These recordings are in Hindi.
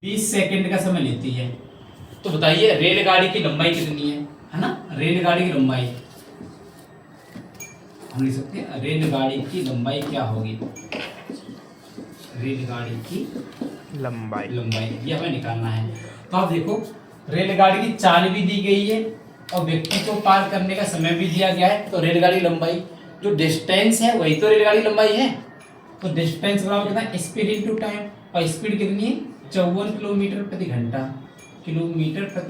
20 सेकंड का समय लेती है। तो बताइए रेलगाड़ी की लंबाई कितनी है ना? रेलगाड़ी की लंबाई हम लिख सकते हैं, रेलगाड़ी की लंबाई क्या होगी? रेलगाड़ी की लंबाई ये हमें निकालना है। तो आप देखो, रेलगाड़ी की चाल भी दी गई है और व्यक्ति को पार करने का समय भी दिया गया है। तो रेलगाड़ी लंबाई, जो डिस्टेंस है वही तो रेलगाड़ी लंबाई है। तो डिस्टेंस बराबर कितना है? Speed into time. और स्पीड कितनी है? 54 किलोमीटर प्रति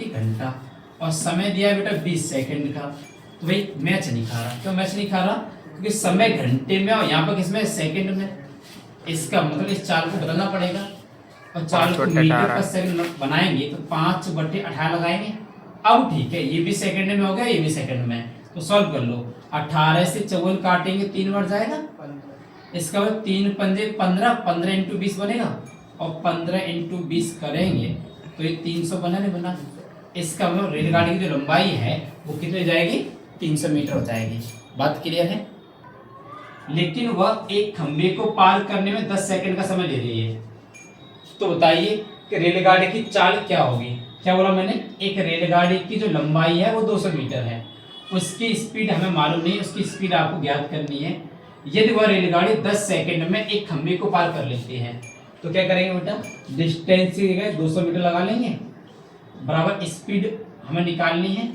घंटा। और समय दिया है बेटा 20 सेकंड का। तो भाई मैच नहीं खा रहा। क्यों मैच नहीं खा रहा? क्योंकि समय घंटे में और यहाँ पर किसमें? सेकंड में। इसका मतलब इस चाल को बदलना पड़ेगा और चाल को मीटर पर सेकंड बनाएंगे तो 5/18 लगाएंगे। अब ठीक है, ये भी सेकंड में हो गया, ये भी सेकंड में। तो सॉल्व कर लो। 18 से 54 काटेंगे 3 बार जाएगा। इसका मतलब 3 पंजे 15, 15 इंटू 20 बनेगा और 15 इंटू 20 करेंगे तो ये 300 बना नहीं बना। इसका मतलब रेलगाड़ी की जो लंबाई है वो कितनी जाएगी? 300 मीटर हो जाएगी। बात क्लियर है? लेकिन वह एक खंबे को पार करने में 10 सेकंड का समय ले रही है। तो बताइए कि रेलगाड़ी की चाल क्या होगी? क्या बोला मैंने? एक रेलगाड़ी की जो लंबाई है वो 200 मीटर है, उसकी स्पीड हमें मालूम नहीं, उसकी स्पीड आपको ज्ञात करनी है। यदि वह रेलगाड़ी 10 सेकंड में एक खंबे को पार कर लेती है तो क्या करेंगे बेटा? डिस्टेंस की जगह 200 मीटर लगा लेंगे, बराबर स्पीड हमें निकालनी है,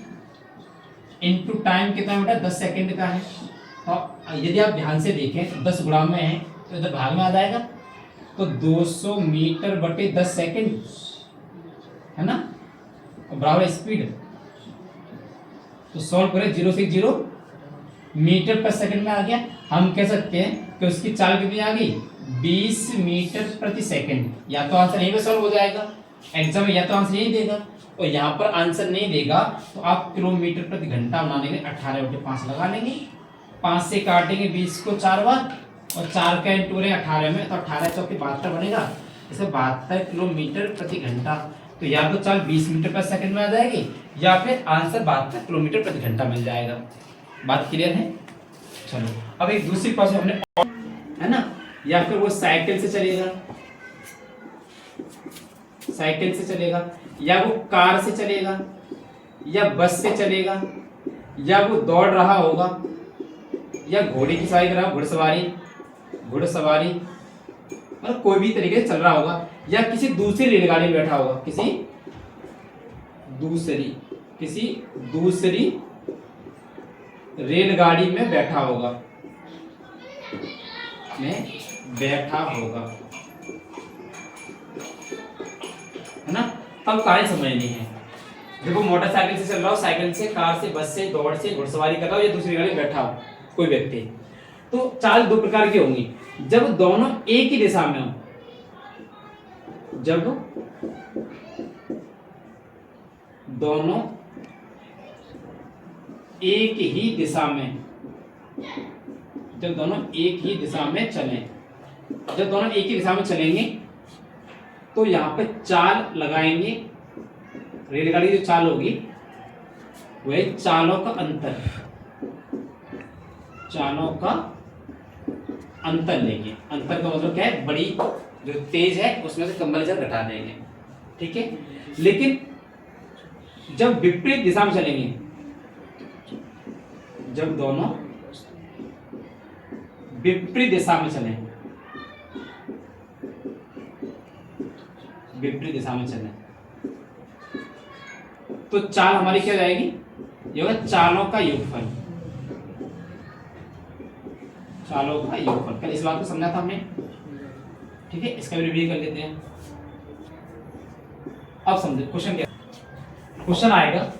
इनटू टाइम कितना बेटा? 10 सेकंड का है। और यदि आप ध्यान से देखें तो 10 गुणा में है तो इधर भाग में आ जाएगा। तो 200 मीटर बटे 10 सेकंड है ना, और बराबर स्पीड। तो सॉल्व करें, 0 से 0 मीटर पर सेकंड में आ गया। हम कह सकते हैं कि उसकी चाल कितनी आ गई? 20 मीटर प्रति सेकंड। या तो आंसर यहीं पे सॉल्व हो जाएगा, एग्जाम में या तो आंसर यही देगा और यहाँ पर आंसर नहीं देगा तो आप किलोमीटर प्रति घंटा बनाने के लिए 18/5 लगा लेंगे। 5 से काटेंगे 20 को 4 बार और 4 का इंटू 18 में, तो 18 चौके 72 बनेगा। इसे 72 किलोमीटर प्रति घंटा। तो या तो चाल 20 मीटर पर सेकंड में आ जाएगी या फिर आंसर 72 किलोमीटर प्रति घंटा मिल जाएगा। बात क्लियर है? चलो अब एक दूसरी प्रोसेस हमने, है ना, या फिर वो साइकिल से चलेगा, या वो कार से चलेगा, या बस से चलेगा, या वो दौड़ रहा होगा, या घोड़े की सवारी कर रहा, घुड़सवारी मतलब कोई भी तरीके से चल रहा होगा, या किसी दूसरी रेलगाड़ी में बैठा होगा, किसी दूसरी रेलगाड़ी में बैठा होगा, है ना। तब कहानी समझनी है। देखो मोटरसाइकिल से चल रहा हो, साइकिल से, कार से, बस से, दौड़ से, घुड़सवारी कर रहा हो या दूसरी गाड़ी में बैठा हो कोई व्यक्ति, तो चाल दो प्रकार की होंगी। जब दोनों एक ही दिशा में हो, जब दोनों एक ही दिशा में चलेंगे तो यहां पे चाल लगाएंगे। रेलगाड़ी की जो चाल होगी वह चालों का अंतर लेंगे। अंतर का मतलब क्या है? बड़ी जो तेज है उसमें से कंपैरिजन घटा देंगे, ठीक है। लेकिन जब विपरीत दिशा में चलेंगे, जब दोनों विपरीत दिशा में चलें, तो चाल हमारी क्या जाएगी? ये होगा चालों का योगफल। कल इस बात को समझा था हमने, ठीक है। इसका भी रिव्यू कर लेते हैं। अब समझे क्वेश्चन क्या? क्वेश्चन आएगा